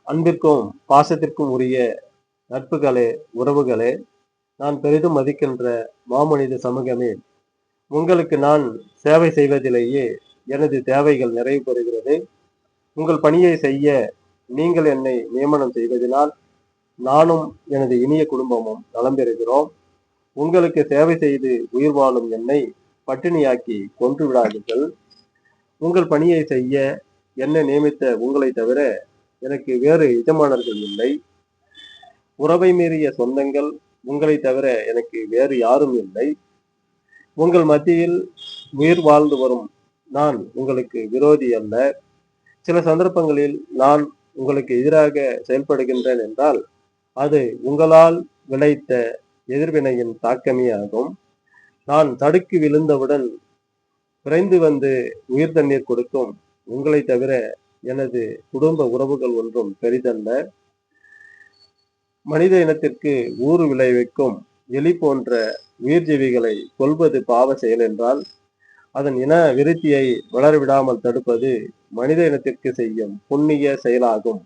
அன்பிற்கும் பாசத்திற்கும் உரிய நட்புகளே, உறவுகளே, நான் பெரிதும் மதிக்கின்ற மாமனித சமூகமே, உங்களுக்கு நான் சேவை செய்வதிலேயே எனது தேவைகள் நிறைவு பெறுகிறது. உங்கள் பணியை செய்ய நீங்கள் என்னை நியமனம் செய்வதினால் நானும் எனது இனிய குடும்பமும் நலம் பெறுகிறோம். உங்களுக்கு சேவை செய்து உயிர் வாழும் என்னை பட்டினியாக்கி கொன்று விடாதீர்கள். உங்கள் பணியை செய்ய என்னை நியமித்த உங்களை தவிர எனக்கு வேறு எஜமானர்கள் இல்லை. உறவை மீறிய சொந்தங்கள் உங்களை தவிர எனக்கு வேறு யாரும் இல்லை. உங்கள் மத்தியில் உயிர் வாழ்ந்து வரும் நான் உங்களுக்கு விரோதி அல்ல. சில சந்தர்ப்பங்களில் நான் உங்களுக்கு எதிராக செயல்படுகின்றேன் என்றால் அது உங்களால் விளைத்த எதிர்வினையின் தாக்கமே ஆகும். நான் தடுக்கி விழுந்தவுடன் விரைந்து வந்து உயிர் தண்ணீர் கொடுக்கும் உங்களை தவிர எனது குடும்ப உறவுகள் ஒன்றும் பெரிதல்ல. மனித இனத்திற்கு ஊறு விளைவிக்கும் எலி போன்ற உயிர்ஜீவிகளை கொல்வது பாவ செயல் என்றால் அதன் இன விருத்தியை வளரவிடாமல் தடுப்பது மனித இனத்திற்கு செய்யும் புண்ணிய செயலாகும்.